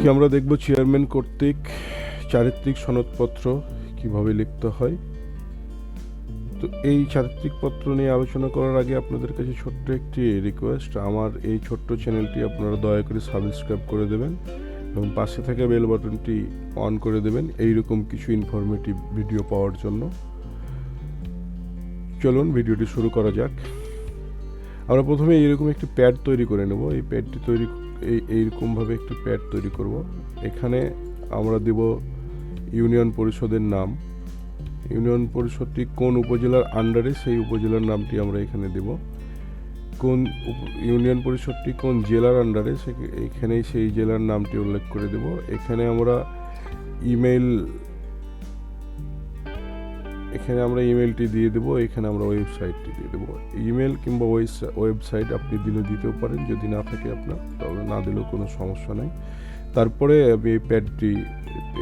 আজকে আমরা দেখব চেয়ারম্যান কর্তৃক চারিত্রিক সনদপত্র কিভাবে লিখতে হয়। তো এই চারিত্রিক পত্র নিয়ে আলোচনা করার আগে আপনাদের কাছে ছোট্ট একটি রিকোয়েস্ট, আমার এই ছোট্ট চ্যানেলটি আপনারা দয়া করে সাবস্ক্রাইব করে দেবেন এবং পাশে থাকা বেল বাটনটি অন করে দেবেন এইরকম কিছু ইনফরমেটিভ ভিডিও পাওয়ার জন্য। চলুন ভিডিওটি শুরু করা যাক। আমরা প্রথমে এইরকম একটি প্যাড তৈরি করে নেব। এই প্যাডটি এইরকমভাবে একটি প্যাড তৈরি করব। এখানে আমরা দেব ইউনিয়ন পরিষদের নাম। ইউনিয়ন পরিষদটি কোন উপজেলার আন্ডারে সেই উপজেলার নামটি আমরা এখানে দেব। কোন ইউনিয়ন পরিষদটি কোন জেলার আন্ডারে এখানেই সেই জেলার নামটি উল্লেখ করে দেব। এখানে আমরা ইমেলটি দিয়ে দেবো। এখানে আমরা ওয়েবসাইটটি দিয়ে দেবো। ইমেল কিংবা ওয়েবসাইট আপনি দিতেও পারেন, যদি না থাকে আপনার তাহলে না দিলেও কোনো সমস্যা নেই। তারপরে আমি এই প্যাডটি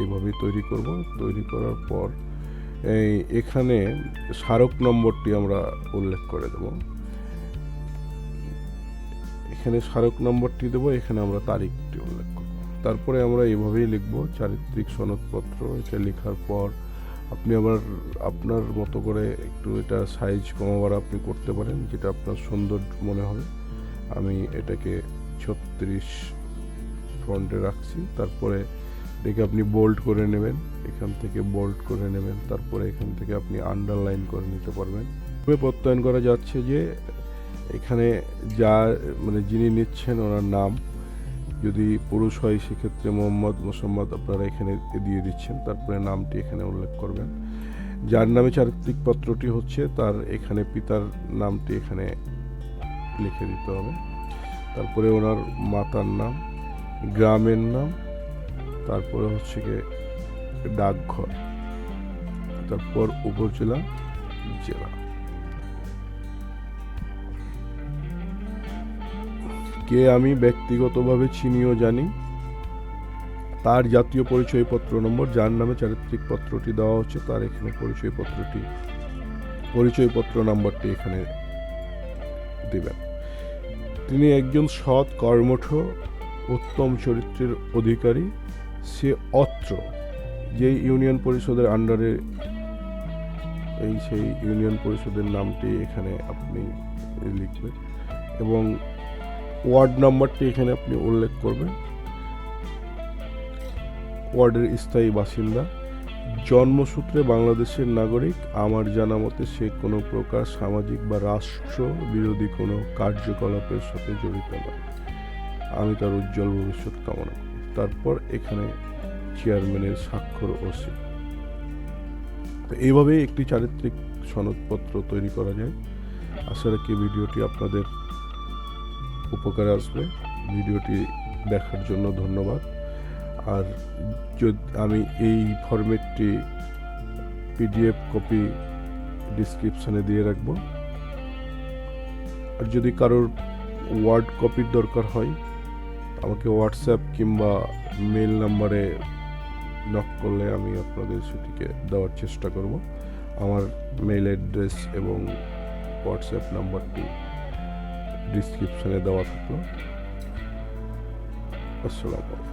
এইভাবে তৈরি করব। তৈরি করার পর এখানে স্মারক নম্বরটি আমরা উল্লেখ করে দেব। এখানে স্মারক নম্বরটি দেবো, এখানে আমরা তারিখটি উল্লেখ করব। তারপরে আমরা এইভাবেই লিখব চারিত্রিক সনদপত্র। এটা লেখার পর আপনি আবার আপনার মতো করে একটু এটা সাইজ কমাবার আপনি করতে পারেন, যেটা আপনার সুন্দর মনে হবে। আমি এটাকে 36 ফন্টে রাখছি। তারপরে এটাকে আপনি বোল্ড করে নেবেন, এখান থেকে বোল্ড করে নেবেন। তারপরে এখান থেকে আপনি আন্ডারলাইন করে নিতে পারবেন। প্রত্যয়ন করা যাচ্ছে যে এখানে যিনি নিচ্ছেন ওনার নাম যদি পুরুষ হয় সেক্ষেত্রে মোহাম্মদ আপনারা এখানে দিয়ে দিচ্ছেন। তারপরে নামটি এখানে উল্লেখ করবেন। যার নামে চারিত্রিক পত্রটি হচ্ছে তার এখানে পিতার নামটি এখানে লিখে দিতে হবে। তারপরে ওনার মাতার নাম, গ্রামের নাম, তারপরে হচ্ছে গিয়ে ডাকঘর, তারপর উপজেলা, জেলা। কে আমি ব্যক্তিগতভাবে চিনিও জানি, তার জাতীয় পরিচয়পত্র নম্বর, যার নামে চারিত্রিক পত্রটি দেওয়া হচ্ছে তার এখানে পরিচয়পত্র নাম্বারটি এখানে দেবেন। তিনি একজন সৎ, কর্মঠ, উত্তম চরিত্রের অধিকারী। সে অত্র যেই ইউনিয়ন পরিষদের আন্ডারে সেই ইউনিয়ন পরিষদের নামটি এখানে আপনি লিখবেন এবং ওয়ার্ড নাম্বারটি এখানে আপনি উল্লেখ করবেন। ওয়ার্ডের স্থায়ী বাসিন্দা, জন্মসূত্রে বাংলাদেশের নাগরিক। আমার জানা মতে সে কোনো প্রকার সামাজিক বা রাষ্ট্র বিরোধী কোনো কার্যকলাপের সাথে জড়িত নয়। আমি তার উজ্জ্বল ভবিষ্যৎ কামনা করি। তারপর এখানে চেয়ারম্যানের স্বাক্ষর ও সিল। তো এইভাবেই একটি চারিত্রিক সনদপত্র তৈরি করা যায়। আশা রাখি ভিডিওটি আপনাদের উপকারে আসবে। ভিডিওটি দেখার জন্য ধন্যবাদ। আর আমি এই ফরম্যাটটি পিডিএফ কপি ডিসক্রিপশনে দিয়ে রাখব। আর যদি কারোর ওয়ার্ড কপির দরকার হয় আমাকে হোয়াটসঅ্যাপ কিংবা মেল নাম্বারে নক করলে আমি আপনাদের সেটিকে দেওয়ার চেষ্টা করব। আমার মেল অ্যাড্রেস এবং হোয়াটসঅ্যাপ নাম্বারটি ডিসক্রিপশনে দেওয়া থাকলো। আসসালামু আলাইকুম।